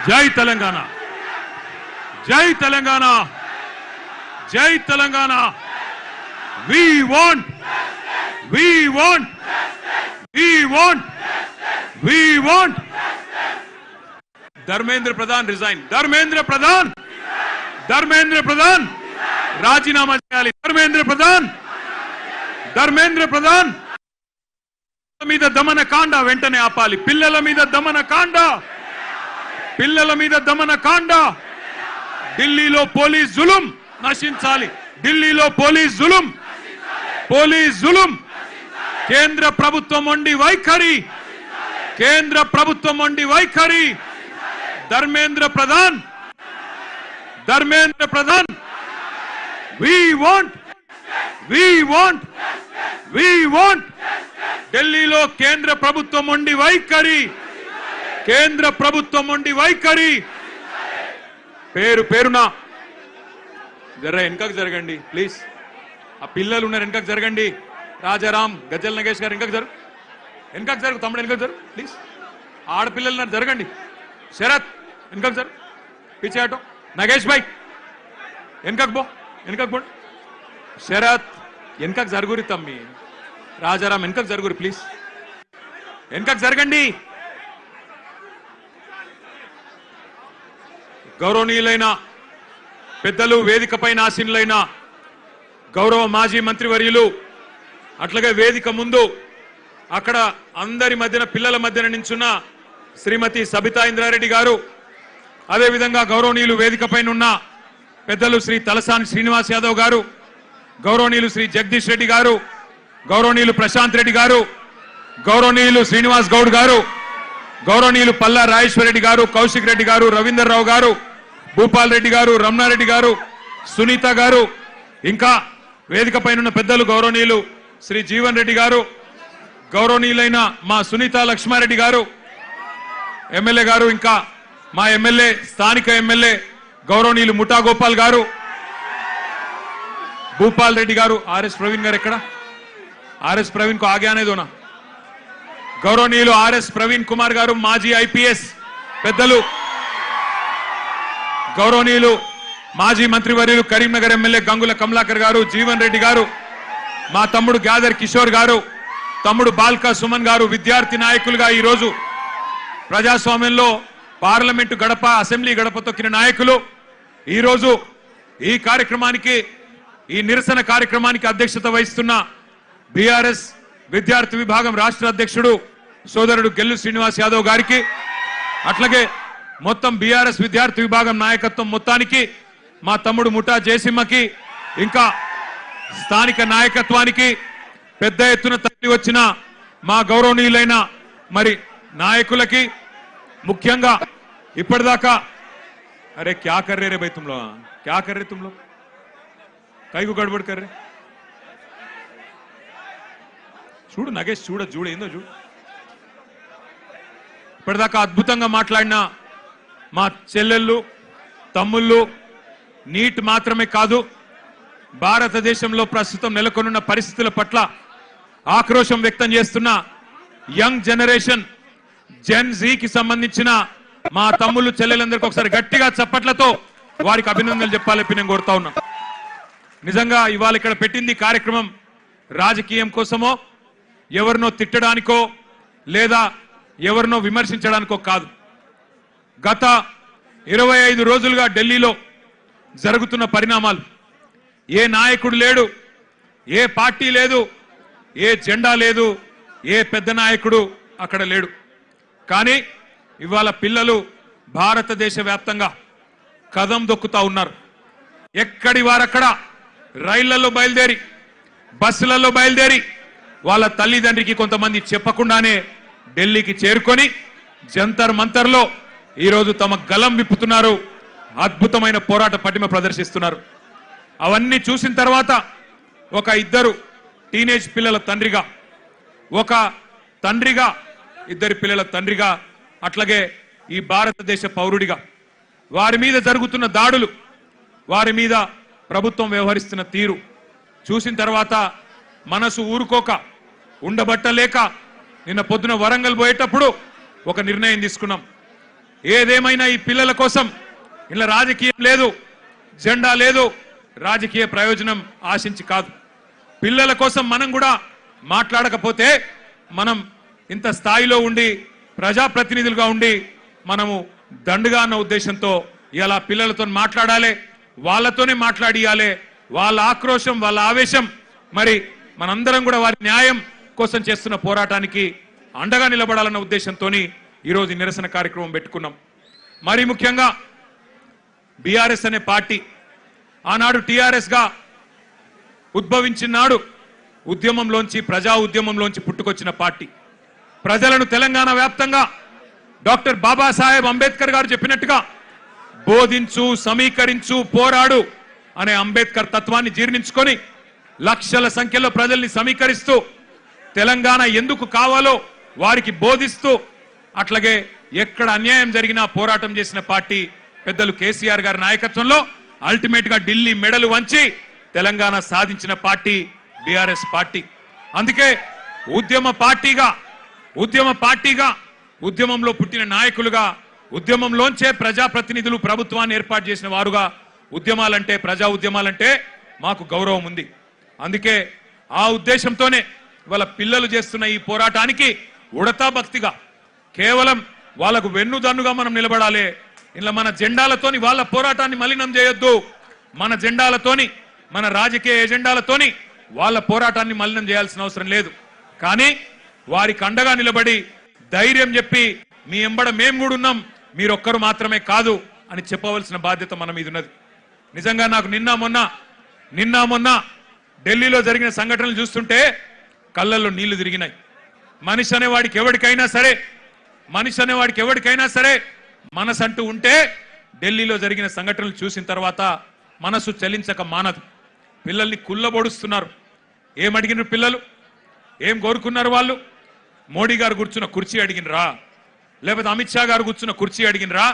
జై తెలంగాణ, జై తెలంగాణ, జై Telangana. We want Dharmendra Pradhan resign. Dharmendra Pradhan రాజీనామా చేయాలి. ధర్మేంద్ర ప్రధాన్ మీద దమన కాండ వెంటనే ఆపాలి. పిల్లల మీద దమన కాండ. ఢిల్లీలో పోలీస్ జులుం నశించాలి. ఢిల్లీలో పోలీస్ జులుం. కేంద్ర ప్రభుత్వం మొండి వైఖరి. ధర్మేంద్ర ప్రధాన్. we want ఢిల్లీలో కేంద్ర ప్రభుత్వం మొండి వైఖరి. పేరున జర వెనకకు జరగండి ప్లీజ్. ఆ పిల్లలు ఉన్నారు, వెనకకు జరగండి. రాజారాం, గజ్జల నగేష్ గారు వెనకకు జరుగు. తమ్ముడు వెనకకు జరుగు ప్లీజ్. ఆడపిల్లలు ఉన్నారు, జరగండి. శరత్ వెనకకు జరుగు. పిచ్చే ఆటో. నగేష్ భాయ్ వెనకకు పో. శరత్ వెనకకు జరుగురి. తమ్మి రాజారాం వెనకకు జరుగురి ప్లీజ్. వెనకకు జరగండి. గౌరవనీయులైన పెద్దలు, వేదికపైన ఆసీనులైన గౌరవ మాజీ మంత్రివర్యులు, అట్లాగే వేదిక ముందు అక్కడ అందరి మధ్యన, పిల్లల మధ్యన నించున్న శ్రీమతి సబితా ఇంద్రారెడ్డి గారు, అదేవిధంగా గౌరవనీయులు వేదికపైన ఉన్న పెద్దలు శ్రీ తలసాని శ్రీనివాస్ యాదవ్ గారు, గౌరవనీయులు శ్రీ జగదీష్ రెడ్డి గారు, గౌరవనీయులు ప్రశాంత్ రెడ్డి గారు, గౌరవనీయులు శ్రీనివాస్ గౌడ్ గారు, గౌరవనీయులు పల్లా రాజేశ్వర రెడ్డి గారు, కౌశిక్ రెడ్డి గారు, రవీందర్ రావు గారు, భూపాల్ రెడ్డి గారు, రమణారెడ్డి గారు, సునీత గారు, ఇంకా వేదిక పైన పెద్దలు గౌరవనీయులు శ్రీ జీవన్ రెడ్డి గారు, గౌరవనీయులైన మా సునీత లక్ష్మారెడ్డి గారు ఎమ్మెల్యే గారు, ఇంకా మా ఎమ్మెల్యే, స్థానిక ఎమ్మెల్యే గౌరవనీయులు ముఠా గోపాల్ గారు, భూపాల్ రెడ్డి గారు. ఆర్ఎస్ ప్రవీణ్ గారు ఎక్కడ? ఆర్ఎస్ ప్రవీణ్ కు ఆగే అనేది ఉన్నా. గౌరవనీయులు ఆర్ఎస్ ప్రవీణ్ కుమార్ గారు, మాజీ ఐపీఎస్ పెద్దలు, గౌరవనీయులు మాజీ మంత్రివర్యులు కరీంనగర్ ఎమ్మెల్యే గంగుల కమలాకర్ గారు, జీవన్ రెడ్డి గారు, మా తమ్ముడు గ్యాదర్ కిషోర్ గారు, తమ్ముడు బాల్కా సుమన్ గారు, విద్యార్థి నాయకులుగా ఈరోజు ప్రజాస్వామ్యంలో పార్లమెంటు గడప, అసెంబ్లీ గడప తొక్కిన నాయకులు, ఈరోజు ఈ కార్యక్రమానికి, ఈ నిరసన కార్యక్రమానికి అధ్యక్షత వహిస్తున్న బీఆర్ఎస్ విద్యార్థి విభాగం రాష్ట్ర అధ్యక్షుడు సోదరుడు గెల్లు శ్రీనివాస్ యాదవ్ గారికి, అట్లాగే మొత్తం బీఆర్ఎస్ విద్యార్థి విభాగం నాయకత్వం మొత్తానికి, మా తమ్ముడు ముఠా జయసింహకి, ఇంకా స్థానిక నాయకత్వానికి, పెద్ద ఎత్తున తరలి వచ్చిన మా గౌరవనీయులైన మరి నాయకులకి, ముఖ్యంగా ఇప్పటిదాకా అరే క్యా కర్రే రే భయ్ తుమ్లో, క్యా కర్రే తుమ్లో, కైకు గడబడి కర్రే. చూడు నగేష్, చూడు ఏందో చూడు. ఇప్పటిదాకా అద్భుతంగా మాట్లాడిన మా చెల్లెళ్ళు, తమ్ముళ్ళు, నీట్ మాత్రమే కాదు, భారతదేశంలో ప్రస్తుతం నెలకొన్న పరిస్థితుల పట్ల ఆక్రోశం వ్యక్తం చేస్తున్న యంగ్ జనరేషన్ జెన్ జీకి సంబంధించిన మా తమ్ముళ్ళు, చెల్లెలందరికీ ఒకసారి గట్టిగా చప్పట్లతో వారికి అభినందనలు చెప్పాలని నేను కోరుతా ఉన్నా. నిజంగా ఇవాళ ఇక్కడ పెట్టింది కార్యక్రమం రాజకీయం కోసమో, ఎవరినో తిట్టడానికో లేదా ఎవరినో విమర్శించడానికో కాదు. గత 25 రోజులుగా ఢిల్లీలో జరుగుతున్న పరిణామాలు, ఏ నాయకుడు లేడు, ఏ పార్టీ లేదు, ఏ జెండా లేదు, ఏ పెద్ద నాయకుడు అక్కడ లేడు. కానీ ఇవాళ పిల్లలు భారతదేశ వ్యాప్తంగా కదం దొక్కుతా ఉన్నారు. ఎక్కడి వారక్కడ రైళ్లలో బయలుదేరి, బస్సులలో బయలుదేరి, వాళ్ళ తల్లిదండ్రికి కొంతమంది చెప్పకుండానే ఢిల్లీకి చేరుకొని జంతర్ మంతర్లో ఈరోజు తమ గలం విప్పుతున్నారు, అద్భుతమైన పోరాట పటిమ ప్రదర్శిస్తున్నారు. అవన్నీ చూసిన తర్వాత ఒక ఇద్దరు టీనేజ్ పిల్లల తండ్రిగా, ఒక తండ్రిగా, ఇద్దరు పిల్లల తండ్రిగా, అట్లాగే ఈ భారతదేశ పౌరుడిగా వారి మీద జరుగుతున్న దాడులు, వారి మీద ప్రభుత్వం వ్యవహరిస్తున్న తీరు చూసిన తర్వాత మనసు ఊరుకోక, ఉండబట్టలేక నిన్న పొద్దున వరంగల్ పోయేటప్పుడు ఒక నిర్ణయం తీసుకున్నాం. ఏదేమైనా ఈ పిల్లల కోసం ఇలా రాజకీయం లేదు, జెండా లేదు, రాజకీయ ప్రయోజనం ఆశించి కాదు. పిల్లల కోసం మనం కూడా మాట్లాడకపోతే మనం ఇంత స్థాయిలో ఉండి ప్రజాప్రతినిధులుగా ఉండి మనము దండుగా అన్న ఉద్దేశంతో ఇలా పిల్లలతో మాట్లాడాలి, వాళ్ళతోనే మాట్లాడియాలి. వాళ్ళ ఆక్రోశం, వాళ్ళ ఆవేశం, మరి మనందరం కూడా వారి న్యాయం కోసం చేస్తున్న పోరాటానికి అండగా నిలబడాలన్న ఉద్దేశంతో ఈరోజు నిరసన కార్యక్రమం పెట్టుకున్నాం. మరి ముఖ్యంగా బీఆర్ఎస్ అనే పార్టీ ఆనాడు టీఆర్ఎస్ గా ఉద్భవించినాడు ఉద్యమంలోంచి, ప్రజా ఉద్యమంలోంచి పుట్టుకొచ్చిన పార్టీ. ప్రజలను తెలంగాణ వ్యాప్తంగా డాక్టర్ బాబాసాహెబ్ అంబేద్కర్ గారు చెప్పినట్టుగా బోధించు, సమీకరించు, పోరాడు అనే అంబేద్కర్ తత్వాన్ని జీర్ణించుకొని లక్షల సంఖ్యలో ప్రజల్ని సమీకరిస్తూ తెలంగాణ ఎందుకు కావాలో వారికి బోధిస్తూ అట్లాగే ఎక్కడ అన్యాయం జరిగినా పోరాటం చేసిన పార్టీ పెద్దలు కేసీఆర్ గారి నాయకత్వంలో అల్టిమేట్ గా ఢిల్లీ మెడలు వంచి తెలంగాణ సాధించిన పార్టీ బీఆర్ఎస్ పార్టీ. అందుకే ఉద్యమంలో పుట్టిన నాయకులుగా, ఉద్యమంలోంచే ప్రజాప్రతినిధులు ప్రభుత్వాన్ని ఏర్పాటు చేసిన వారుగా ఉద్యమాలంటే, ప్రజా ఉద్యమాలంటే మాకు గౌరవం ఉంది. అందుకే ఆ ఉద్దేశంతోనే వాళ్ళ పిల్లలు చేస్తున్న ఈ పోరాటానికి ఉడతా భక్తిగా కేవలం వాళ్ళకు వెన్నుదన్నుగా మనం నిలబడాలి. ఇలా మన జెండాలతోని వాళ్ళ పోరాటాన్ని మలినం చేయొద్దు. మన జెండాలతోని, మన రాజకీయ ఎజెండాలతోని వాళ్ళ పోరాటాన్ని మలినం చేయాల్సిన అవసరం లేదు. కానీ వారికి అండగా నిలబడి ధైర్యం చెప్పి మీ ఎంబడ మేము కూడా ఉన్నాం, మీరొక్కరు మాత్రమే కాదు అని చెప్పవలసిన బాధ్యత మన మీద ఉన్నది. నిజంగా నాకు నిన్న మొన్న ఢిల్లీలో జరిగిన సంఘటనలు చూస్తుంటే కళ్ళల్లో నీళ్లు తిరిగినాయి. మనిషి అనేవాడికి ఎవరికైనా సరే మనసంటూ ఉంటే ఢిల్లీలో జరిగిన సంఘటనలు చూసిన తర్వాత మనసు చలించక మానదు. పిల్లల్ని కుల్లబొడుస్తున్నారు. ఏమడిగినారు పిల్లలు? ఏం కోరుకున్నారు వాళ్ళు? మోడీ గారు కూర్చున్న కుర్చీ అడిగినరా? లేకపోతే అమిత్ షా గారు కూర్చున్న కుర్చీ అడిగినరా?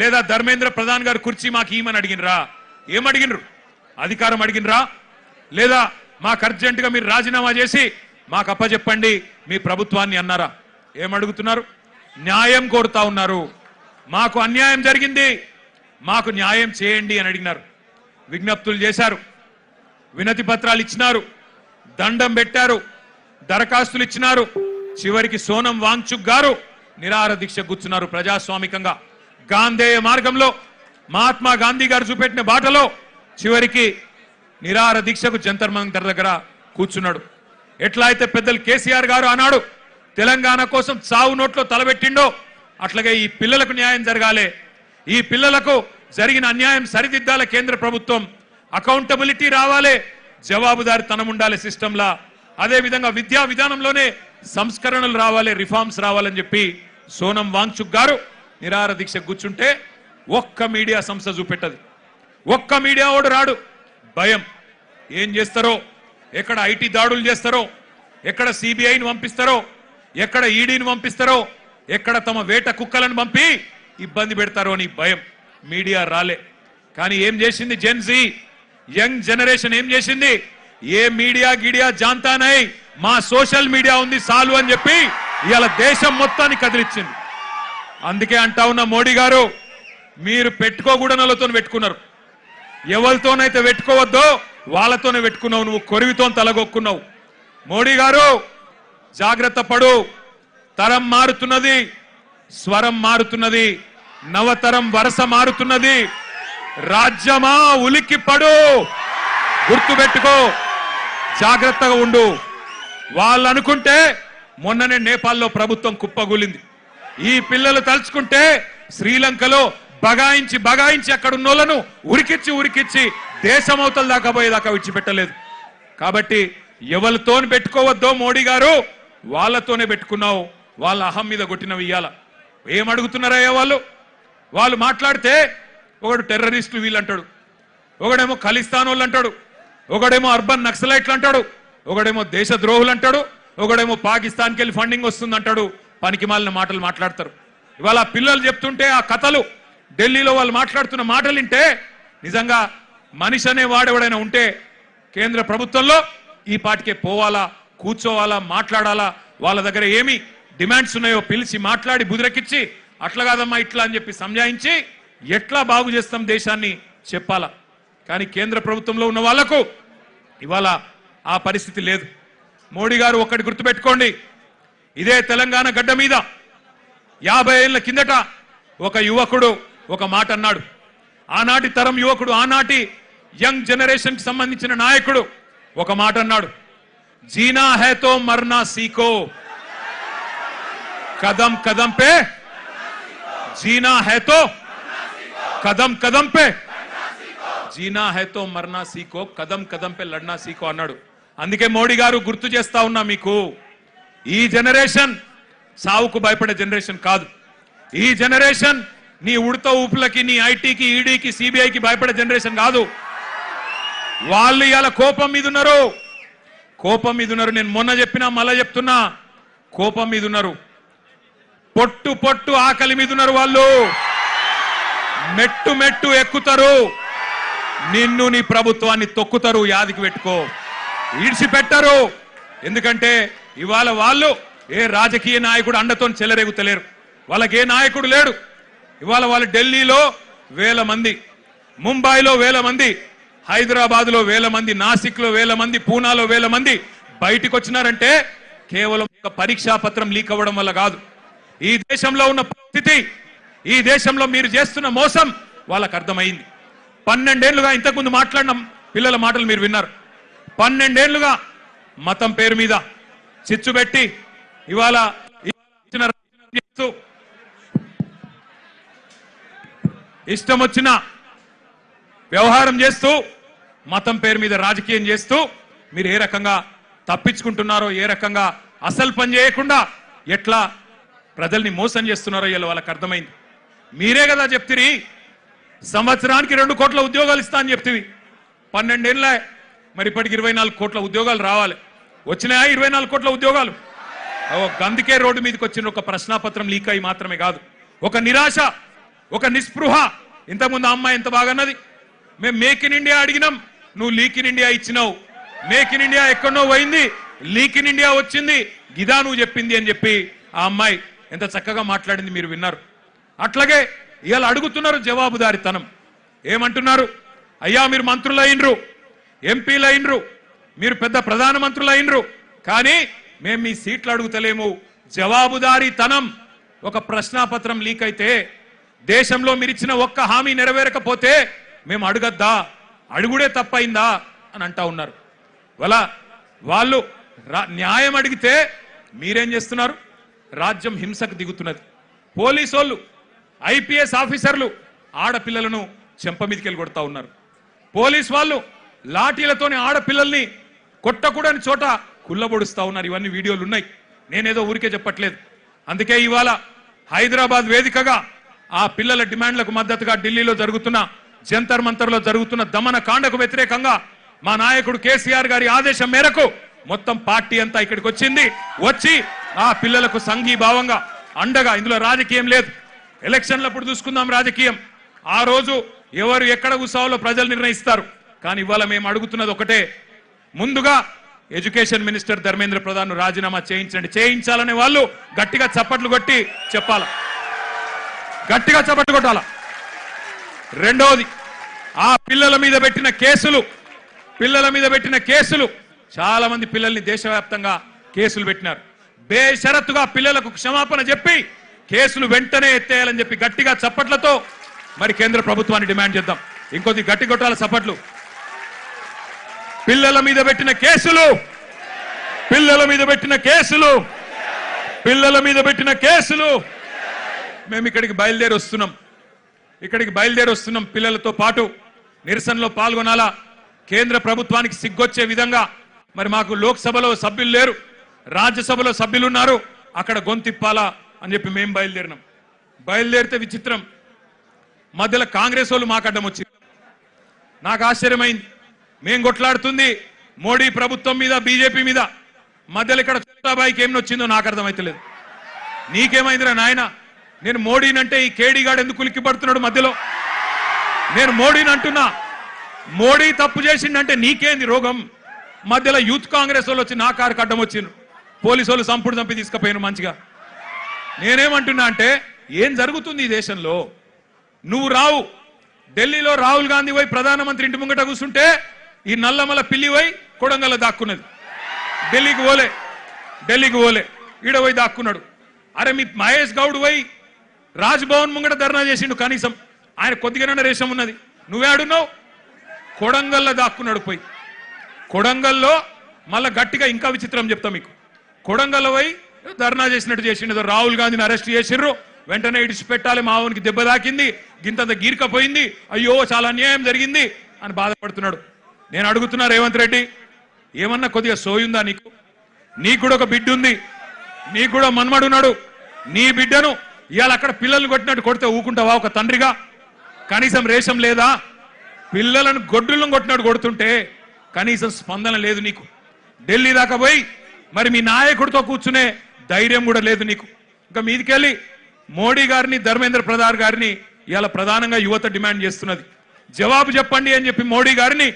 లేదా ధర్మేంద్ర ప్రధాన్ గారు కుర్చీ మాకు ఈమని అడిగినరా? ఏమడిగినరు? అధికారం అడిగినరా? లేదా మాకు అర్జెంటుగా మీరు రాజీనామా చేసి మాకు అప్పచెప్పండి మీ ప్రభుత్వాన్ని అన్నారా? ఏమడుగుతున్నారు? న్యాయం కోరుతా ఉన్నారు. మాకు అన్యాయం జరిగింది, మాకు న్యాయం చేయండి అని అడిగినారు. విజ్ఞప్తులు చేశారు, వినతి పత్రాలు ఇచ్చినారు, దండం పెట్టారు, దరఖాస్తులు ఇచ్చినారు. చివరికి సోనం వాంగ్చుక్ గారు నిరాహార దీక్ష కూర్చున్నారు. ప్రజాస్వామికంగా గాంధేయ మార్గంలో మహాత్మా గాంధీ గారు చూపెట్టిన బాటలో చివరికి నిరాహార దీక్షకు జంతర్ మంతర్ దగ్గర కూర్చున్నాడు. ఎట్లా అయితే పెద్దలు కేసీఆర్ గారు ఆనాడు తెలంగాణ కోసం చావు నోట్లో తలబెట్టిండో అట్లాగే ఈ పిల్లలకు న్యాయం జరగాలి, ఈ పిల్లలకు జరిగిన అన్యాయం సరిదిద్దాల కేంద్ర ప్రభుత్వం, అకౌంటబిలిటీ రావాలి, జవాబుదారితనం ఉండాలి సిస్టంలా. అదే విధంగా విద్యా విధానంలోనే సంస్కరణలు రావాలి, రిఫార్మ్స్ రావాలని చెప్పి సోనం వాంగ్చుక్ గారు నిరాహార దీక్ష కూర్చుంటే ఒక్క మీడియా సంస్థ చూపెట్టదు, ఒక్క మీడియా ఓడు రాడు. భయం. ఏం చేస్తారో, ఎక్కడ ఐటీ దాడులు చేస్తారో, ఎక్కడ సిబిఐని పంపిస్తారో, ఎక్కడ ఈడీని పంపిస్తారో, ఎక్కడ తమ వేట కుక్కలను పంపి ఇబ్బంది పెడతారో అని భయం. మీడియా రాలే. కానీ ఏం చేసింది జెన్జీ, యంగ్ జనరేషన్ ఏం చేసింది? ఏ మీడియా గిడియా జాంతా నై, మా సోషల్ మీడియా ఉంది సాలు అని చెప్పి ఇవాళ దేశం మొత్తాన్ని కదిలిచ్చింది. అందుకే అంటా ఉన్న మోడీ గారు, మీరు పెట్టుకోకూడనలతో పెట్టుకున్నారు. ఎవరితోనైతే పెట్టుకోవద్దో వాళ్ళతోనే పెట్టుకున్నావు. నువ్వు కొరివితో తలగొక్కున్నావు. మోడీ గారు జాగ్రత్త పడు. తరం మారుతున్నది, స్వరం మారుతున్నది, నవతరం వరస మారుతున్నది. రాజ్యమా ఉలిక్కి పడు, గుర్తుపెట్టుకో, జాగ్రత్తగా ఉండు. వాళ్ళు అనుకుంటే మొన్ననే నేపాల్లో ప్రభుత్వం కుప్పగూలింది. ఈ పిల్లలు తలుచుకుంటే శ్రీలంకలో బగాయించి అక్కడ ఉన్నోళ్లను ఉరికిచ్చి దేశమవతల దాకా పోయేదాకా విడిచిపెట్టలేదు. కాబట్టి ఎవరితోని పెట్టుకోవద్దో మోడీ గారు, వాళ్ళతోనే పెట్టుకున్నావు. వాళ్ళ అహం మీద కొట్టినవి ఇయ్యాల. ఏమడుగుతున్నారయ్యా వాళ్ళు మాట్లాడితే ఒకడు టెర్రరిస్టులు వీళ్ళు అంటాడు, ఒకడేమో ఖలిస్తాన్ వాళ్ళు అంటాడు, ఒకడేమో అర్బన్ నక్సలైట్లు అంటాడు, ఒకడేమో దేశద్రోహులు అంటాడు, ఒకడేమో పాకిస్తాన్కి వెళ్ళి ఫండింగ్ వస్తుంది అంటాడు. పనికి మాలిన మాటలు మాట్లాడతారు. ఇవాళ పిల్లలు చెప్తుంటే ఆ కథలు, ఢిల్లీలో వాళ్ళు మాట్లాడుతున్న మాటలు వింటే నిజంగా మనిషి అనే వాడెవడైనా ఉంటే కేంద్ర ప్రభుత్వంలో ఈ పాటికే పోవాలా, కూర్చోవాలా, మాట్లాడాలా. వాళ్ళ దగ్గర ఏమి డిమాండ్స్ ఉన్నాయో పిలిచి మాట్లాడి బుదిరెక్కించి అట్లా కాదమ్మా ఇట్లా అని చెప్పి సంజాయించి ఎట్లా బాగు చేస్తాం దేశాన్ని చెప్పాలా. కానీ కేంద్ర ప్రభుత్వంలో ఉన్న వాళ్లకు ఇవాళ ఆ పరిస్థితి లేదు. మోడీ గారు ఒక్కటి గుర్తుపెట్టుకోండి, ఇదే తెలంగాణ గడ్డ మీద 50 ఏళ్ల కిందట ఒక యువకుడు ఒక మాట అన్నాడు. ఆనాటి తరం యువకుడు, ఆనాటి యంగ్ జనరేషన్ కి సంబంధించిన నాయకుడు ఒక మాట అన్నాడు, జీనా హై తో మర్నా సీఖో, కదం కదం పే జీనా హై తో కదం కదం పే జీనా హై తో మర్నా సీఖో, కదం కదం పే లడ్నా సీఖో అన్నాడు. అందుకే మోడీ గారు గుర్తు చేస్తా ఉన్నా మీకు, ఈ జనరేషన్ సావుకు భయపడే జనరేషన్ కాదు. ఈ జనరేషన్ నీ ఉడత ఊపులకి, నీ ఐటీకి, ఈడీకి, సిబిఐకి భయపడే జనరేషన్ కాదు. వాళ్ళు ఇవాళ కోపం మీద ఉన్నారు, కోపం మీద ఉన్నారు. నేను మొన్న చెప్పినా మళ్ళా చెప్తున్నా, కోపం మీద ఉన్నారు. పొట్టు పొట్టు ఆకలి మీద ఉన్నారు. వాళ్ళు మెట్టు మెట్టు ఎక్కుతారు, నిన్ను నీ ప్రభుత్వాన్ని తొక్కుతారు. యాదికి పెట్టుకో, ఈడ్చిపెట్టరు. ఎందుకంటే ఇవాళ వాళ్ళు ఏ రాజకీయ నాయకుడు అండతో చెలరేగుతలేరు. వాళ్ళకి ఏ నాయకుడు లేడు. ఇవాళ వాళ్ళు ఢిల్లీలో 1000 మంది, ముంబైలో 1000 మంది, హైదరాబాద్ లో 1000 మంది, నాసిక్ లో 1000 మంది, పూనాలో 1000 మంది బయటికి వచ్చినారంటే కేవలం పరీక్షా పత్రం లీక్ అవ్వడం వల్ల కాదు. ఈ దేశంలో ఉన్న పరిస్థితి, ఈ దేశంలో మీరు చేస్తున్న మోసం వాళ్ళకు అర్థమైంది. 12 ఏళ్లుగా, ఇంతకుముందు మాట్లాడిన పిల్లల మాటలు మీరు విన్నారు, 12 ఏళ్లుగా మతం పేరు మీద చిచ్చు పెట్టి ఇవాళ ఇష్టం వచ్చిన వ్యవహారం చేస్తూ, మతం పేరు మీద రాజకీయం చేస్తూ మీరు ఏ రకంగా తప్పించుకుంటున్నారో, ఏ రకంగా అసలు పని చేయకుండా ఎట్లా ప్రజల్ని మోసం చేస్తున్నారో ఇలా వాళ్ళకి అర్థమైంది. మీరే కదా చెప్తిరి, సంవత్సరానికి 2 కోట్ల ఉద్యోగాలు ఇస్తా అని చెప్తివి. 12 ఏళ్ళ, మరి ఇప్పటికి 24 కోట్ల ఉద్యోగాలు రావాలి. వచ్చినాయా 24 కోట్ల ఉద్యోగాలు? అందుకే రోడ్డు మీదకి వచ్చిన ఒక ప్రశ్నాపత్రం లీక్ అయి మాత్రమే కాదు, ఒక నిరాశ, ఒక నిస్పృహ. ఇంతకుముందు అమ్మాయి ఎంత బాగా అన్నది, మేము మేక్ ఇన్ ఇండియా అడిగినాం, నువ్వు లీక్ ఇన్ ఇండియా ఇచ్చినావు. మేక్ ఇన్ ఇండియా ఎక్కడో పోయింది, లీక్ ఇన్ ఇండియా వచ్చింది, గిదా నువ్వు చెప్పింది అని చెప్పి ఆ అమ్మాయి ఎంత చక్కగా మాట్లాడింది మీరు విన్నారు. అట్లాగే ఇవాళ అడుగుతున్నారు జవాబుదారితనం. ఏమంటున్నారు? అయ్యా మీరు మంత్రులు అయినరు, ఎంపీలు అయినరు, మీరు పెద్ద ప్రధానమంత్రులు అయినరు, కానీ మేము మీ సీట్లు అడుగుతలేము. జవాబుదారీతనం. ఒక ప్రశ్నాపత్రం లీక్ అయితే, దేశంలో మీరు ఇచ్చిన ఒక్క హామీ నెరవేరకపోతే మేము అడగద్దా, అడుగుడే తప్పైందా అని అంటా ఉన్నారు. వాళ్ళు న్యాయం అడిగితే మీరేం చేస్తున్నారు? రాజ్యం హింసకు దిగుతున్నది. పోలీసు వాళ్ళు, ఐపీఎస్ ఆఫీసర్లు ఆడపిల్లలను చెంప మీదకెళ్ళి కొడతా ఉన్నారు. పోలీస్ వాళ్ళు లాఠీలతోనే ఆడపిల్లల్ని కొట్టకూడని చోట కుల్లబొడుస్తా ఉన్నారు. ఇవన్నీ వీడియోలు ఉన్నాయి, నేనేదో ఊరికే చెప్పట్లేదు. అందుకే ఇవాళ హైదరాబాద్ వేదికగా ఆ పిల్లల డిమాండ్లకు మద్దతుగా ఢిల్లీలో జరుగుతున్న, జంతర్ మంతర్లో జరుగుతున్న దమన కాండకు వ్యతిరేకంగా మా నాయకుడు కేసీఆర్ గారి ఆదేశం మేరకు మొత్తం పార్టీ అంతా ఇక్కడికి వచ్చింది. వచ్చి ఆ పిల్లలకు సంఘీభావంగా అండగా, ఇందులో రాజకీయం లేదు, ఎలక్షన్లప్పుడు చూసుకుందాం రాజకీయం, ఆ రోజు ఎవరు ఎక్కడ కూర్చోవాలో ప్రజలు నిర్ణయిస్తారు. కానీ ఇవాళ మేము అడుగుతున్నది ఒకటే, ముందుగా ఎడ్యుకేషన్ మినిస్టర్ ధర్మేంద్ర ప్రధాన్ రాజీనామా చేయించండి. చేయించాలనే వాళ్ళు గట్టిగా చప్పట్లు కొట్టి చెప్పాల, గట్టిగా చప్పట్లు కొట్టాల. రెండవది, ఆ పిల్లల మీద పెట్టిన కేసులు చాలా మంది పిల్లల్ని దేశవ్యాప్తంగా కేసులు పెట్టినారు. బేషరతుగా పిల్లలకు క్షమాపణ చెప్పి కేసులు వెంటనే ఎత్తేయాలని చెప్పి గట్టిగా చప్పట్లతో మరి కేంద్ర ప్రభుత్వాన్ని డిమాండ్ చేద్దాం. ఇంకొద్ది గట్టి కొట్టాల చప్పట్లు. పిల్లల మీద పెట్టిన కేసులు మేము ఇక్కడికి బయలుదేరి వస్తున్నాం. పిల్లలతో పాటు నిరసనలో పాల్గొనాలా. కేంద్ర ప్రభుత్వానికి సిగ్గొచ్చే విధంగా మరి మాకు లోక్సభలో సభ్యులు లేరు, రాజ్యసభలో సభ్యులు ఉన్నారు, అక్కడ గొంతిప్పాలా అని చెప్పి మేము బయలుదేరితే విచిత్రం, మధ్యలో కాంగ్రెస్ వాళ్ళు మాకు అడ్డం వచ్చింది. నాకు ఆశ్చర్యమైంది. మేం కొట్లాడుతుంది మోడీ ప్రభుత్వం మీద, బీజేపీ మీద, మధ్యలో ఇక్కడ చంద్రబాబుకి ఏం వచ్చిందో నాకు అర్థమైతలేదు. నీకేమైందిరా నాయన? నేను మోడీనంటే ఈ కేడీగాడు ఎందుకు ఉలిక్కి పడుతున్నాడు మధ్యలో? నేను మోడీని అంటున్నా, మోడీ తప్పు చేసిండంటే నీకేంది రోగం? మధ్యలో యూత్ కాంగ్రెస్ వాళ్ళు వచ్చి నా కారుకి అడ్డం వచ్చిండ్రు, పోలీసు వాళ్ళు సంపుడు చంపి తీసుకుపోయినారు మంచిగా. నేనేమంటున్నా అంటే ఏం జరుగుతుంది ఈ దేశంలో? నువ్వు రావు, ఢిల్లీలో రాహుల్ గాంధీ పోయి ప్రధానమంత్రి ఇంటి ముంగట కూర్చుంటే ఈ నల్లమల పిల్లి పోయి కొడంగల్లో దాక్కున్నది. ఢిల్లీకి పోలే ఈడ పోయి దాక్కున్నాడు. అరే మీ మహేష్ గౌడ్ పోయి రాజ్భవన్ ముంగట ధర్నా చేసిండు, కనీసం ఆయన కొద్దిగానే రేషం ఉన్నది. నువ్వే ఆడున్నావు, కొడంగల్లో దాక్కున్నాడు. పోయి కొడంగల్లో మళ్ళా గట్టిగా ఇంకా విచిత్రం చెప్తా మీకు. కొడంగల్లో పోయి ధర్నా చేసినట్టు చేసిండు. రాహుల్ గాంధీని అరెస్ట్ చేసిర్రు, వెంటనే ఇడిచిపెట్టాలి, మావోనికి దెబ్బ తాకింది, గింతంత గీర్కపోయింది, అయ్యో చాలా అన్యాయం జరిగింది అని బాధపడుతున్నాడు. నేను అడుగుతున్నా రేవంత్ రెడ్డి, ఏమన్నా కొద్దిగా సోయుందా నీకు? నీకు కూడా ఒక బిడ్డ ఉంది, నీకు కూడా మన్మడున్నాడు. నీ బిడ్డను ఇవాళ అక్కడ పిల్లల్ని కొట్టినట్టు కొడితే ఊకుంటావా ఒక తండ్రిగా? కనీసం రేషం లేదా? పిల్లలను గొడ్డులను కొట్టినట్టు కొడుతుంటే కనీసం స్పందన లేదు నీకు. ఢిల్లీ దాకా పోయి మరి మీ నాయకుడితో కూర్చునే ధైర్యం కూడా లేదు నీకు. ఇంకా మీదికెళ్ళి మోడీ గారిని, ధర్మేంద్ర ప్రధాన్ గారిని ఇవాళ ప్రధానంగా యువత డిమాండ్ చేస్తున్నది. జవాబు చెప్పండి అని చెప్పి మోడీ గారిని,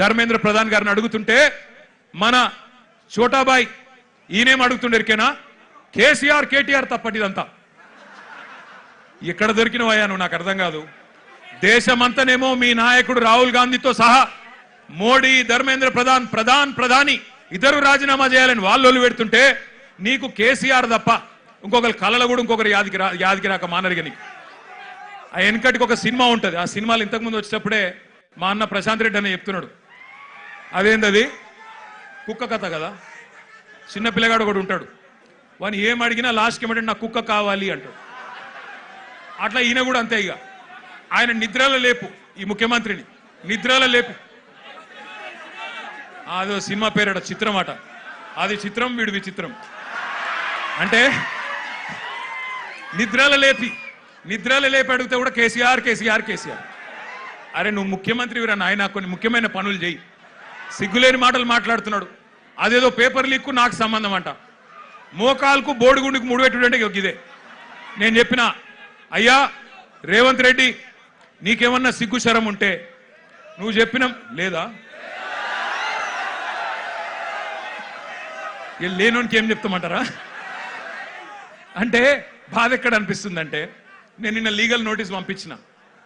ధర్మేంద్ర ప్రధాన్ గారిని అడుగుతుంటే మన చోటాబాయ్ ఈయనేం అడుగుతుండేరికేనా? కేసీఆర్ కేటీఆర్ తప్పటిదంతా. ఎక్కడ దొరికినవయ్యా నువ్వు? నాకు అర్థం కాదు. దేశమంతనేమో మీ నాయకుడు రాహుల్ గాంధీతో సహా మోడీ, ధర్మేంద్ర ప్రధాని ఇద్దరు రాజీనామా చేయాలని వాళ్ళు పెడుతుంటే నీకు కేసీఆర్ తప్ప ఇంకొకరు కళలు కూడా ఇంకొకరు యాదికి రాక మానరిగా నీకు. ఆ వెనకటికి ఒక సినిమా ఉంటుంది, ఆ సినిమాలు ఇంతకుముందు వచ్చేటప్పుడే మా అన్న ప్రశాంత్ రెడ్డి అని చెప్తున్నాడు. అదేంటది? కుక్క కథ కదా. చిన్న పిల్లగాడు కూడా ఉంటాడు, వాని ఏం అడిగినా లాస్ట్కి ఏమంటే నాకు కుక్క కావాలి అంటాడు. అట్లా ఈయన కూడా అంతే. ఇక ఆయన నిద్రలో లేపు, ఈ ముఖ్యమంత్రిని నిద్రలో లేపు. అదో సినిమా పేరట చిత్రం అట. అది చిత్రం, వీడు విచిత్రం. అంటే నిద్రలో లేపి అడిగితే కూడా కేసీఆర్. అరే నువ్వు ముఖ్యమంత్రివిరా నాయన, కొన్ని ముఖ్యమైన పనులు చేయి. సిగ్గులేని మాటలు మాట్లాడుతున్నాడు. అదేదో పేపర్ లీక్కు నాకు సంబంధం అంట. మోకాల్కు బోడిగుండికి ముడిపెట్టుడంటే ఇదే. నేను చెప్పిన, అయ్యా రేవంత్ రెడ్డి నీకేమన్నా సిగ్గు శరం ఉంటే నువ్వు చెప్పిన లేదా? లేనోనికి ఏం చెప్తామంటారా? అంటే బాధ ఎక్కడ అనిపిస్తుందంటే, నేను నిన్న లీగల్ నోటీస్ పంపించిన.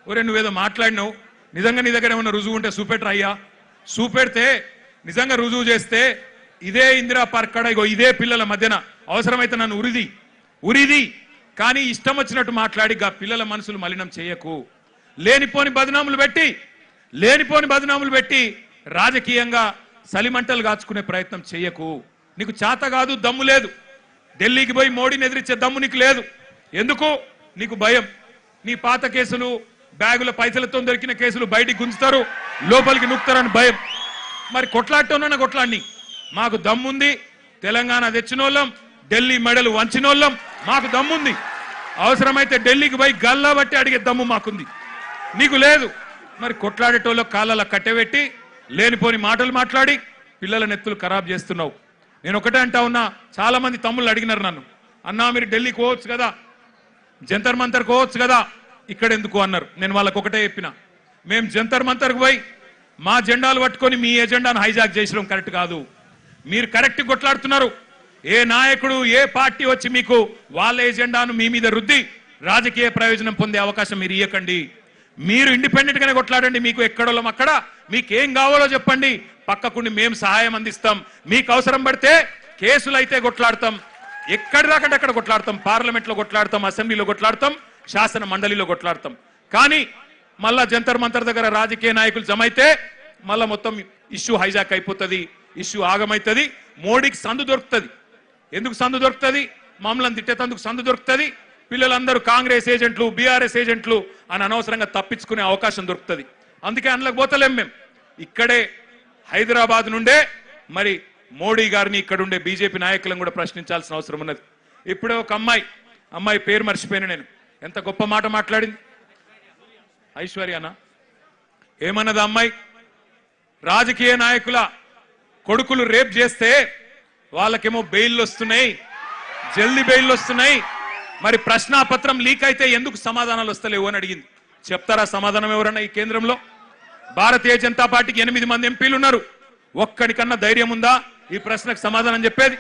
ఒరే నువ్వేదో మాట్లాడినావు, నిజంగా నీ దగ్గర ఏమన్నా రుజువు ఉంటే చూపెట్టరా అయ్యా. చూపెడితే నిజంగా రుజువు చేస్తే ఇదే ఇందిరా పార్క్ కాడ ఇగో ఇదే పిల్లల మధ్యన అవసరమైతే నన్ను ఉరిది కానీ ఇష్టం వచ్చినట్టు మాట్లాడి పిల్లల మనసులు మలినం చేయకు. లేనిపోని బదనాములు పెట్టి రాజకీయంగా సలిమంటలు కాచుకునే ప్రయత్నం చేయకు. నీకు చేత కాదు, దమ్ము లేదు. ఢిల్లీకి పోయి మోడీని ఎదిరించే దమ్ము నీకు లేదు. ఎందుకు? నీకు భయం. నీ పాత కేసులు, బ్యాగుల పైసలతో దొరికిన కేసులు బయటికి గుంజుతారు, లోపలికి నూకుతారని భయం. మరి కొట్లాడటం కొట్లాడిని. మాకు దమ్ముంది, తెలంగాణ తెచ్చినోళ్ళం, ఢిల్లీ మెడలు వంచినోళ్ళం, మాకు దమ్ముంది. అవసరమైతే ఢిల్లీకి పోయి గల్లా బట్టి అడిగే దమ్ము మాకుంది, నీకు లేదు. మరి కొట్లాడేటోళ్ళ కాళ్ళ కట్టెబెట్టి లేనిపోని మాటలు మాట్లాడి పిల్లల నెత్తులు ఖరాబ్ చేస్తున్నావు. నేను ఒకటే అంటా ఉన్నా, చాలా మంది తమ్ముళ్ళు అడిగినారు నన్ను, అన్నా మీరు ఢిల్లీకి పోవచ్చు కదా, జంతర్ మంతర్ పోవచ్చు కదా, ఇక్కడ ఎందుకు అన్నారు. నేను వాళ్ళకు ఒకటే చెప్పిన, మేము జంతర్ మంతర్కు పోయి మా జెండాలు పట్టుకొని మీ ఎజెండాను హైజాక్ చేసడం కరెక్ట్ కాదు. మీరు కరెక్ట్ కొట్లాడుతున్నారు. ఏ నాయకుడు, ఏ పార్టీ వచ్చి మీకు వాళ్ళ ఎజెండాను మీ మీద రుద్ది రాజకీయ ప్రయోజనం పొందే అవకాశం మీరు ఇవ్వకండి. మీరు ఇండిపెండెంట్ గానే కొట్లాడండి. మీకు ఎక్కడోళ్ళం అక్కడ, మీకేం కావాలో చెప్పండి, పక్కకుండి మేము సహాయం అందిస్తాం. మీకు అవసరం పడితే కేసులు అయితే కొట్లాడతాం, ఎక్కడి దాకంటే అక్కడ కొట్లాడతాం, పార్లమెంట్లో కొట్లాడతాం, అసెంబ్లీలో కొట్లాడతాం, శాసన మండలిలో కొట్లాడతాం. కానీ మళ్ళా జంతర్ మంతర్ దగ్గర రాజకీయ నాయకులు జమైతే మళ్ళా మొత్తం ఇష్యూ హైజాక్ అయిపోతుంది, ఇష్యూ ఆగమైతుంది. మోడీకి సందు దొరుకుతుంది. ఎందుకు సందు దొరుకుతుంది? మమ్మల్ని తిట్టేందుకు సందు దొరుకుతుంది. పిల్లలందరూ కాంగ్రెస్ ఏజెంట్లు, బీఆర్ఎస్ ఏజెంట్లు అని అనవసరంగా తప్పించుకునే అవకాశం దొరుకుతుంది. అందుకే అందులోకి పోతలేం. మేము ఇక్కడే హైదరాబాద్ నుండే మరి మోడీ గారిని, ఇక్కడ ఉండే బీజేపీ నాయకులను కూడా ప్రశ్నించాల్సిన అవసరం ఉన్నది. ఇప్పుడే ఒక అమ్మాయి పేరు మర్చిపోయాను నేను, ఎంత గొప్ప మాట మాట్లాడింది. ఐశ్వర్యానా ఏమన్నది అమ్మాయి? రాజకీయ నాయకుల కొడుకులు రేప్ చేస్తే వాళ్ళకేమో బెయిల్ వస్తున్నాయి, జల్దీ బెయిల్ వస్తున్నాయి, మరి ప్రశ్నాపత్రం లీక్ అయితే ఎందుకు సమాధానాలు వస్తలేవు అని అడిగింది. చెప్తారా సమాధానం ఎవరన్నా ఈ కేంద్రంలో? భారతీయ జనతా పార్టీకి 8 మంది ఎంపీలు ఉన్నారు. ఒక్కడికన్నా ధైర్యం ఉందా ఈ ప్రశ్నకు సమాధానం చెప్పేది?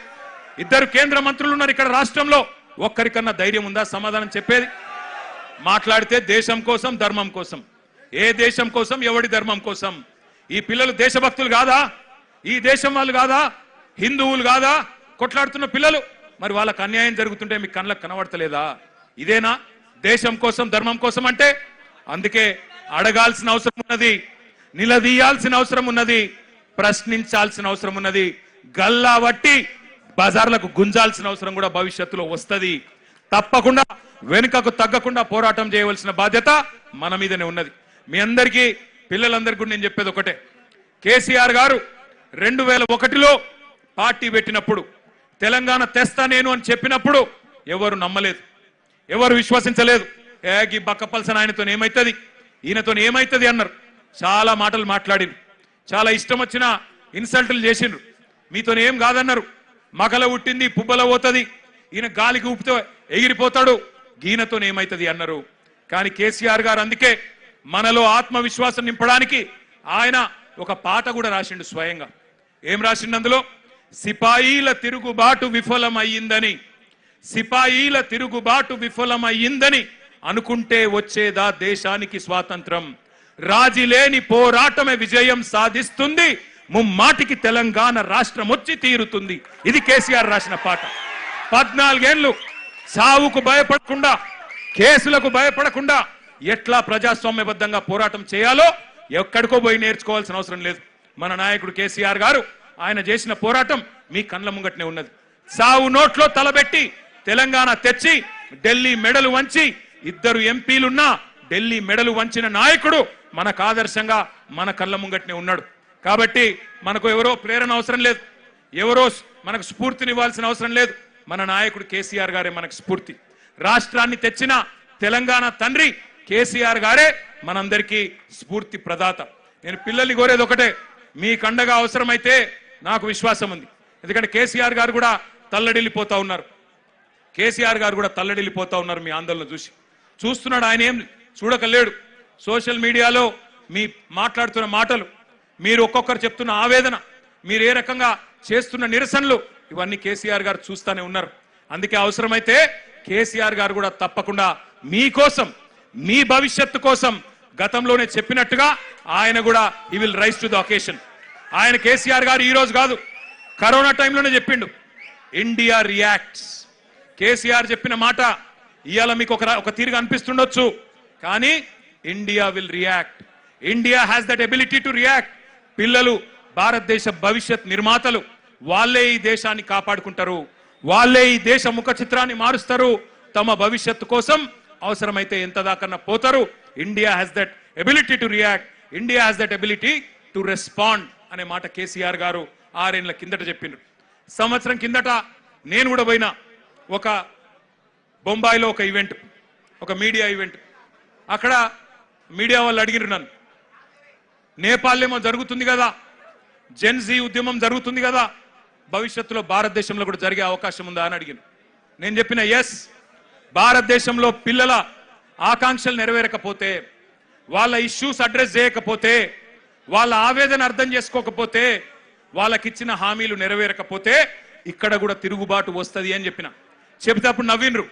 2 కేంద్ర మంత్రులు ఉన్నారు ఇక్కడ రాష్ట్రంలో, ఒక్కరికన్నా ధైర్యం ఉందా సమాధానం చెప్పేది? మాట్లాడితే దేశం కోసం ధర్మం కోసం. ఏ దేశం కోసం, ఎవడి ధర్మం కోసం? ఈ పిల్లలు దేశభక్తులు కాదా? ఈ దేశం వాళ్ళు కాదా? హిందువులు కాదా కొట్లాడుతున్న పిల్లలు? మరి వాళ్ళకు అన్యాయం జరుగుతుంటే మీ కళ్ళకు కనబడతలేదా? ఇదేనా దేశం కోసం ధర్మం కోసం అంటే? అందుకే అడగాల్సిన అవసరం ఉన్నది, నిలదీయాల్సిన అవసరం ఉన్నది, ప్రశ్నించాల్సిన అవసరం ఉన్నది, గల్లా వట్టి బజార్లకు గుంజాల్సిన అవసరం కూడా భవిష్యత్తులో వస్తుంది. తప్పకుండా వెనుకకు తగ్గకుండా పోరాటం చేయవలసిన బాధ్యత మన మీదనే ఉన్నది. మీ అందరికీ, పిల్లలందరికీ కూడా నేను చెప్పేది ఒకటే. కేసీఆర్ గారు 2001లో పార్టీ పెట్టినప్పుడు, తెలంగాణ తెస్తా నేను అని చెప్పినప్పుడు ఎవరు నమ్మలేదు, ఎవరు విశ్వసించలేదు. ఈ బక్కపల్సన్ ఆయనతో ఏమైతుంది, ఈయనతో ఏమైతుంది అన్నారు. చాలా మాటలు మాట్లాడిండ్రు, చాలా ఇష్టం వచ్చిన ఇన్సల్టులు చేసిండ్రు. మీతో ఏం కాదన్నారు. మగల ఉట్టింది పుబ్బల పోతుంది, ఈయన గాలికి ఊపితే ఎగిరిపోతాడు, ఈయనతో ఏమైతుంది అన్నారు. కానీ కేసీఆర్ గారు అందుకే మనలో ఆత్మవిశ్వాసం నింపడానికి ఆయన ఒక పాట కూడా రాసిండు స్వయంగా. ఏం రాసిండు అందులో? సిపాయిల తిరుగుబాటు విఫలమయ్యిందని, సిపాయిల తిరుగుబాటు విఫలమయ్యిందని అనుకుంటే వచ్చేదా దేశానికి స్వాతంత్రం? రాజీలేని పోరాటమే విజయం సాధిస్తుంది, ముమ్మాటికి తెలంగాణ రాష్ట్రం వచ్చి తీరుతుంది. ఇది కేసీఆర్ రాసిన పాట. 14 ఏళ్లు సావుకు భయపడకుండా, కేసులకు భయపడకుండా ఎట్లా ప్రజాస్వామ్యబద్ధంగా పోరాటం చేయాలో ఎక్కడికో పోయి నేర్చుకోవాల్సిన అవసరం లేదు. మన నాయకుడు కేసీఆర్ గారు ఆయన చేసిన పోరాటం మీ కళ్ళ ముంగట్నే ఉన్నది. సావు నోట్లో తలబెట్టి తెలంగాణ తెచ్చి ఢిల్లీ మెడలు వంచి, 2 ఎంపీలున్నా ఢిల్లీ మెడలు వంచిన నాయకుడు మనకు ఆదర్శంగా మన కళ్ళ ముంగట్నే ఉన్నాడు. కాబట్టి మనకు ఎవరో ప్రేరణ అవసరం లేదు, ఎవరో మనకు స్ఫూర్తినివ్వాల్సిన అవసరం లేదు. మన నాయకుడు కేసీఆర్ గారే మనకు స్ఫూర్తి. రాష్ట్రాన్ని తెచ్చిన తెలంగాణ తండ్రి కేసీఆర్ గారే మనందరికీ స్ఫూర్తి ప్రదాత. నేను పిల్లల్ని కోరేది ఒకటే, మీ కండగా అవసరమైతే నాకు విశ్వాసం ఉంది. ఎందుకంటే కేసీఆర్ గారు కూడా తల్లడిల్లిపోతా ఉన్నారు. కేసీఆర్ గారు కూడా తల్లడిల్లిపోతా ఉన్నారు మీ ఆందోళన చూసి. చూస్తున్నాడు, ఆయన ఏం చూడకలేడు. సోషల్ మీడియాలో మీ మాట్లాడుతున్న మాటలు, మీరు ఒక్కొక్కరు చెప్తున్న ఆవేదన, మీరు ఏ రకంగా చేస్తున్న నిరసనలు, ఇవన్నీ కేసీఆర్ గారు చూస్తూనే ఉన్నారు. అందుకే అవసరమైతే కేసీఆర్ గారు కూడా తప్పకుండా మీకోసం, మీ భవిష్యత్తు కోసం గతంలోనే చెప్పినట్టుగా ఆయన కూడా he will rise to the occasion. ఆయన కేసీఆర్ గారు ఈ రోజు కాదు, కరోనా టైంలోనే చెప్పిండు, ఇండియా రియాక్ట్స్. కేసీఆర్ చెప్పిన మాట ఇవాళ మీకు ఒక తీరుగా అనిపిస్తుండొచ్చు, కానీ India will react. India has that ability to react. పిల్లలు భారతదేశ భవిష్యత్ నిర్మాతలు, వాళ్ళే ఈ దేశాన్ని కాపాడుకుంటారు, వాళ్ళే ఈ దేశ ముఖ చిత్రాన్ని మారుస్తారు. తమ భవిష్యత్తు కోసం అవసరమైతే ఎంత దాకన్నా పోతారు. India has that ability to react, India has that ability to respond అనే మాట కేసీఆర్ గారు 6 ఏళ్ల కిందట చెప్పిండ్రు. సంవత్సరం కిందట నేను కూడా పోయినా ఒక బొంబాయిలో ఒక ఈవెంట్, ఒక మీడియా ఈవెంట్. అక్కడ మీడియా వాళ్ళు అడిగిరు నన్ను, నేపాల్లో జరుగుతుంది కదా, జెన్జీ ఉద్యమం జరుగుతుంది కదా, భవిష్యత్తులో భారతదేశంలో కూడా జరిగే అవకాశం ఉందా అని అడిగాను. నేను చెప్పిన ఎస్, భారతదేశంలో పిల్లల ఆకాంక్షలు నెరవేరకపోతే, వాళ్ళ ఇష్యూస్ అడ్రస్ చేయకపోతే, వాళ్ళ ఆవేదన అర్థం చేసుకోకపోతే, వాళ్ళకిచ్చిన హామీలు నెరవేరకపోతే ఇక్కడ కూడా తిరుగుబాటు వస్తుంది అని చెప్పిన. చెబితే అప్పుడు నవ్విండ్రు,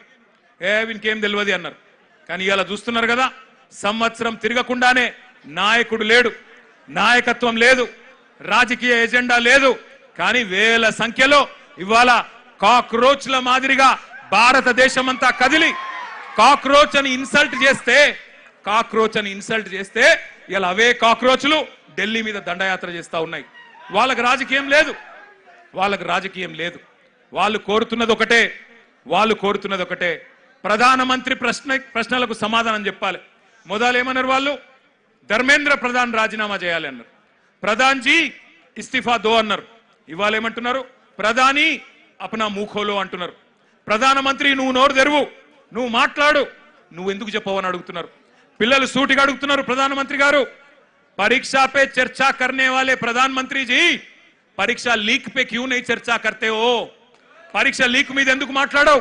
వీనికేం తెలియదు అన్నారు. కానీ ఇలా చూస్తున్నారు కదా, సంవత్సరం తిరగకుండానే నాయకుడు లేడు, నాయకత్వం లేదు, రాజకీయ ఎజెండా లేదు, కానీ వేల సంఖ్యలో ఇవాళ కాక్రోచ్ల మాదిరిగా భారతదేశం అంతా కదిలి కాక్రోచ్ అని ఇన్సల్ట్ చేస్తే ఇలా అవే కాక్రోచ్లు ఢిల్లీ మీద దండయాత్ర చేస్తా ఉన్నాయి. వాళ్ళకి రాజకీయం లేదు, వాళ్ళు కోరుతున్నది ఒకటే, ప్రధానమంత్రి ప్రశ్నలకు సమాధానం చెప్పాలి. మొదలు ఏమన్నారు వాళ్ళు? ధర్మేంద్ర ప్రధాన్ రాజీనామా చేయాలి అన్నారు, ప్రధాన్ జీ ఇస్తిఫా దో అన్నారు. ఇవాళ ఏమంటున్నారు? ప్రధాని అప్నా మూఖోలో అంటున్నారు. ప్రధానమంత్రి నువ్వు నోరు తెరువు, నువ్వు మాట్లాడు, నువ్వు ఎందుకు చెప్పవని అడుగుతున్నారు. పిల్లలు సూటిగా అడుగుతున్నారు, ప్రధానమంత్రి గారు परीक्षा पे चर्चा करने वाले प्रधानमंत्री जी परीक्षा लीक पे क्यों नहीं चर्चा करते हो? परीक्षा लीक మీద ఎందుకు మాట్లాడవు?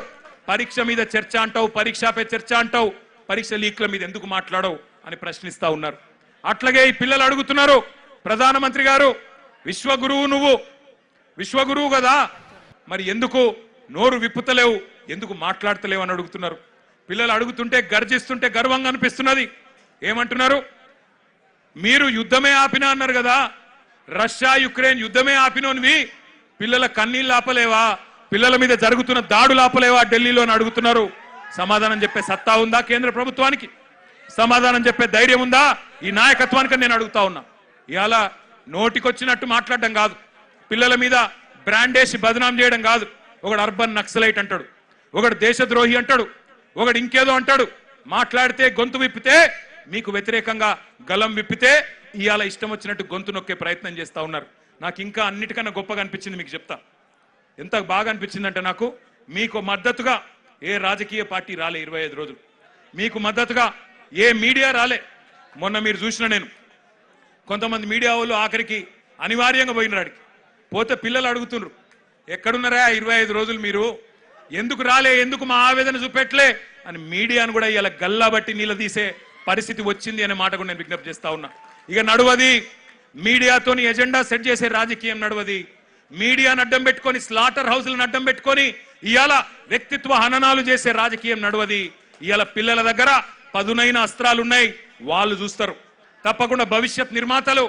పరీక్ష మీద చర్చ అంటావు, పరీక్ష పై చర్చ అంటావు, పరీక్ష లీక్ల మీద ఎందుకు మాట్లాడవు అని ప్రశ్నిస్తా ఉన్నారు. అట్లాగే ఈ పిల్లలు అడుగుతున్నారు, ప్రధానమంత్రి గారు విశ్వగురువు, నువ్వు విశ్వగురువు కదా, మరి ఎందుకు నోరు విప్పుతలేవు, ఎందుకు మాట్లాడతలేవు అని అడుగుతున్నారు. పిల్లలు అడుగుతుంటే గర్జిస్తుంటే గర్వంగా అనిపిస్తున్నది. ఏమంటున్నారు? మీరు యుద్ధమే ఆపినా అన్నారు కదా, రష్యా యుక్రెయిన్ యుద్ధమే ఆపినోనివి పిల్లల కన్నీళ్ళు ఆపలేవా, పిల్లల మీద జరుగుతున్న దాడులు ఆపలేవా ఢిల్లీలో అని అడుగుతున్నారు. సమాధానం చెప్పే సత్తా ఉందా కేంద్ర ప్రభుత్వానికి? సమాధానం చెప్పే ధైర్యం ఉందా ఈ నాయకత్వానికి నేను అడుగుతా ఉన్నా. ఇవాళ నోటికొచ్చినట్టు మాట్లాడడం కాదు, పిల్లల మీద బ్రాండేసి బదనాం చేయడం కాదు. ఒకడు అర్బన్ నక్సలైట్ అంటాడు, ఒకడు దేశద్రోహి అంటాడు, ఒకడు ఇంకేదో అంటాడు. మాట్లాడితే గొంతు విప్పితే, మీకు వ్యతిరేకంగా గలం విప్పితే ఇవాళ ఇష్టం వచ్చినట్టు గొంతు నొక్కే ప్రయత్నం చేస్తా ఉన్నారు. నాకు ఇంకా అన్నిటికన్నా గొప్పగా అనిపించింది, మీకు చెప్తా. ఎంత బాగా అనిపించిందంటే నాకు, మీకు మద్దతుగా ఏ రాజకీయ పార్టీ రాలే 25 రోజులు, మీకు మద్దతుగా ఏ మీడియా రాలే. మొన్న మీరు చూసిన నేను కొంతమంది మీడియా వాళ్ళు ఆఖరికి అనివార్యంగా పోయినాడికి పోతే పిల్లలు అడుగుతున్నారు, ఎక్కడున్నారా 25 రోజులు మీరు, ఎందుకు రాలే, ఎందుకు మా ఆవేదన చూపెట్టలే అని మీడియాను కూడా ఇలా గల్లా బట్టి నిలదీసే పరిస్థితి వచ్చింది అనే మాట కూడా నేను విజ్ఞప్తి చేస్తా ఉన్నా. ఇక నడువది మీడియాతోని ఎజెండా సెట్ చేసే రాజకీయం నడువది. మీడియాను అడ్డం పెట్టుకొని, స్లాటర్ హౌస్లను అడ్డం పెట్టుకొని ఇవాళ వ్యక్తిత్వ హననాలు చేసే రాజకీయం నడువది. ఇవాళ పిల్లల దగ్గర పదునైన అస్త్రాలు ఉన్నాయి, వాళ్ళు చూస్తారు. తప్పకుండా భవిష్యత్ నిర్మాతలు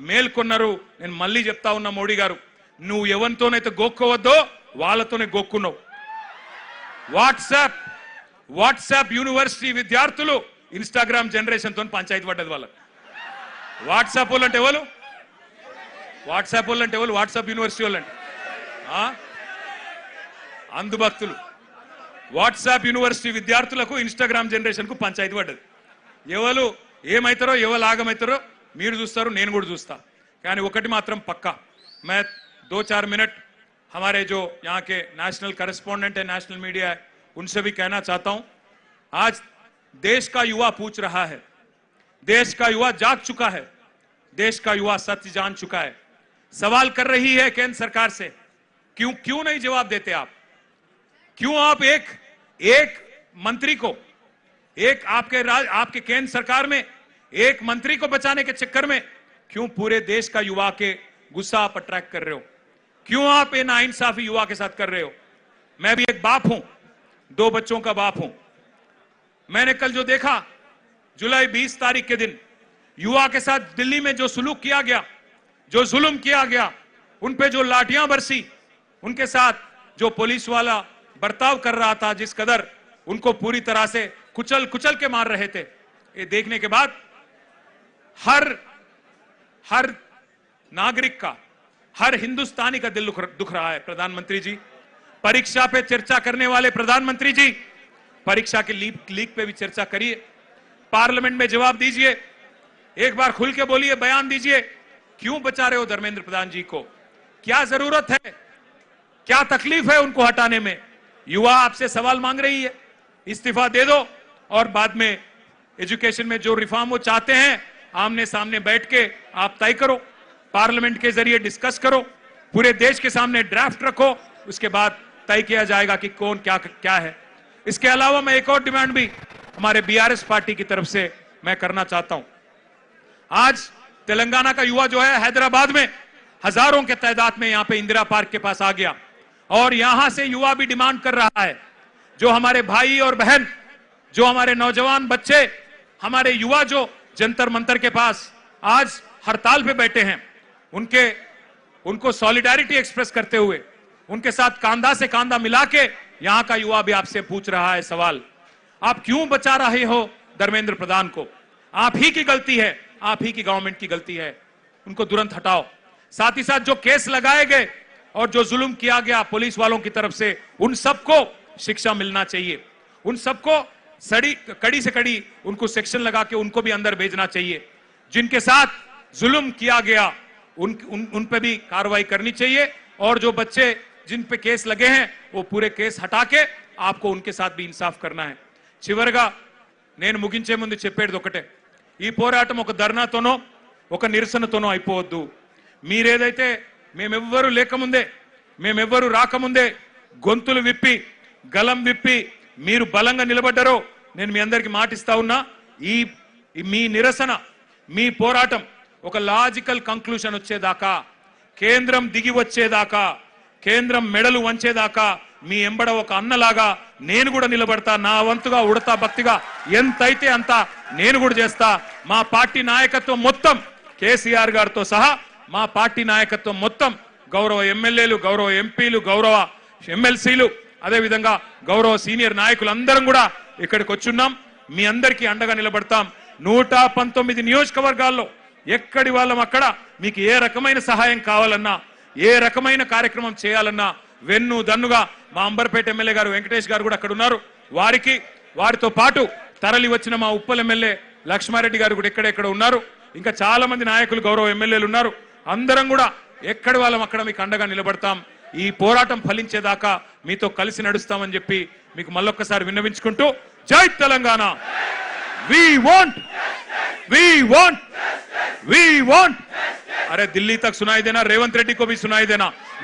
మేల్కొన్నారు. నేను మళ్ళీ చెప్తా ఉన్నా, మోడీ గారు, నువ్వు ఎవరితోనైతే గోక్కోవద్దో వాళ్ళతోనే గోక్కున్నావు. వాట్సాప్ యూనివర్సిటీ విద్యార్థులు ఇన్స్టాగ్రామ్ జనరేషన్ తో పంచాయతీ పడ్డది వాళ్ళ. వాట్సాప్ వాళ్ళు అంటే ఎవరు? వాట్సాప్ యూనివర్సిటీ వాళ్ళు అంటే అందుభక్తులు. వాట్సాప్ యూనివర్సిటీ విద్యార్థులకు ఇన్స్టాగ్రామ్ జనరేషన్ కు పంచాయతీ పడ్డది. ఎవరు ఏమైతారో ఎవరు ఆగమైతారో మీరు చూస్తారు, నేను కూడా చూస్తా. కానీ ఒకటి మాత్రం పక్కా, मैं 2-4 मिनट हमारे जो यहाँ के नेशनल करेस्पॉन्डेंट है, नेशनल मीडिया है, उनसे भी कहना चाहता हूं. आज देश का युवा पूछ रहा है, देश का युवा जाग चुका है, देश का युवा सत्य जान चुका है. सवाल कर रही है केंद्र सरकार से, क्यों नहीं जवाब देते आप? क्यों आप एक मंत्री को, एक आपके केंद्र सरकार में एक मंत्री को बचाने के चक्कर में क्यों पूरे देश का युवा के गुस्सा आप अट्रैक्ट कर रहे हो? क्यों आप ये नाइंसाफी युवा के साथ कर रहे हो? मैं भी एक बाप हूं, 2 बच्चों का बाप हूं. मैंने कल जो देखा, जुलाई 20 तारीख के दिन युवा के साथ दिल्ली में जो सुलूक किया गया, जो जुल्म किया गया, उन पे जो लाठियां बरसी, उनके साथ जो पुलिस वाला बर्ताव कर रहा था, जिस कदर उनको पूरी तरह से कुचल के मार रहे थे, ये देखने के बाद हर नागरिक का, हर हिंदुस्तानी का दिल दुख रहा है. प्रधानमंत्री जी, परीक्षा पे चर्चा करने वाले प्रधानमंत्री जी, परीक्षा के लीक पे भी चर्चा करिए, पार्लियामेंट में जवाब दीजिए, एक बार खुल के बोलिए, बयान दीजिए. क्यों बचा रहे हो धर्मेंद्र प्रधान जी को? क्या जरूरत है, क्या तकलीफ है उनको हटाने में? युवा आपसे सवाल मांग रही है, इस्तीफा दे दो और बाद में एजुकेशन में जो रिफॉर्म वो चाहते हैं आमने सामने बैठ के आप तय करो, पार्लियामेंट के जरिए डिस्कस करो, पूरे देश के सामने ड्राफ्ट रखो, उसके बाद तय किया जाएगा कि कौन क्या है. इसके अलावा मैं एक और डिमांड भी हमारे बीआरएस पार्टी की तरफ से मैं करना चाहता हूं. आज तेलंगाना का युवा जो है हैदराबाद में हजारों के तादाद में यहां पे इंदिरा पार्क के पास आ गया और यहां से युवा भी डिमांड कर रहा है, जो हमारे भाई और बहन, जो हमारे नौजवान बच्चे, हमारे युवा जो जंतर मंतर के पास आज हड़ताल पे बैठे हैं, उनको सॉलिडारिटी एक्सप्रेस करते हुए उनके साथ कांधा से कांधा मिला के यहां का युवा भी आपसे पूछ रहा है सवाल, आप क्यों बचा रहे हो धर्मेंद्र प्रधान को? आप ही की गलती है, आप ही की गवर्नमेंट की गलती है, उनको तुरंत हटाओ. साथ ही साथ जो केस लगाए गए और जो जुल्म किया गया पुलिस वालों की तरफ से, उन सबको शिक्षा मिलना चाहिए, उन सबको कड़ी से कड़ी उनको सेक्शन लगा के उनको भी अंदर भेजना चाहिए. जिनके साथ जुल्म किया गया उन पे भी कार्रवाई करनी चाहिए और जो बच्चे जिन पे केस लगे हैं वो पूरे केस हटा के आपको उनके साथ भी इंसाफ करना है. చివరగా నేను ముగించే ముందు చెప్పేది ఒకటే, ఈ పోరాటం ఒక ధర్నాతోనో ఒక నిరసనతోనో అయిపోవద్దు. మీరేదైతే మేమెవ్వరూ లేకముందే, మేమెవ్వరూ రాకముందే గొంతులు విప్పి గలం విప్పి మీరు బలంగా నిలబడ్డారో, నేను మీ అందరికీ మాటిస్తా ఉన్నా, మీ నిరసన, మీ పోరాటం ఒక లాజికల్ కంక్లూషన్ వచ్చేదాకా, కేంద్రం దిగి వచ్చేదాకా, కేంద్రం మెడలు వంచేదాకా మీ ఎంబడ ఒక అన్నలాగా నేను కూడా నిలబడతా, నా వంతుగా ఉడతా భక్తిగా ఎంతైతే అంత నేను కూడా చేస్తా. మా పార్టీ నాయకత్వం మొత్తం కేసీఆర్ గారితో సహా మా పార్టీ నాయకత్వం మొత్తం గౌరవ ఎమ్మెల్యేలు, గౌరవ ఎంపీలు, గౌరవ ఎమ్మెల్సీలు, అదే విధంగా గౌరవ సీనియర్ నాయకులు అందరం కూడా ఇక్కడికి వచ్చున్నాం. మీ అందరికీ అండగా నిలబడతాం. 119 నియోజకవర్గాల్లో ఎక్కడి వాళ్ళం అక్కడ మీకు ఏ రకమైన సహాయం కావాలన్నా, ఏ రకమైన కార్యక్రమం చేయాలన్నా వెన్ను దన్నుగా మా అంబర్పేట ఎమ్మెల్యే గారు వెంకటేష్ గారు కూడా అక్కడ ఉన్నారు. వారితో పాటు తరలి వచ్చిన మా ఉప్పల్ ఎమ్మెల్యే లక్ష్మారెడ్డి గారు కూడా ఎక్కడెక్కడ ఉన్నారు. ఇంకా చాలా మంది నాయకులు, గౌరవ ఎమ్మెల్యేలు ఉన్నారు. అందరం కూడా ఎక్కడి వాళ్ళం అక్కడ మీకు అండగా నిలబడతాం. ఈ పోరాటం ఫలించేదాకా మీతో కలిసి నడుస్తామని చెప్పి మీకు మళ్ళొక్కసారి విన్నవించుకుంటూ, జై తెలంగాణ. We want. अरे दिल्ली तक सुनाई देना, रेवंत रेड्डी को भी सुनाई देना.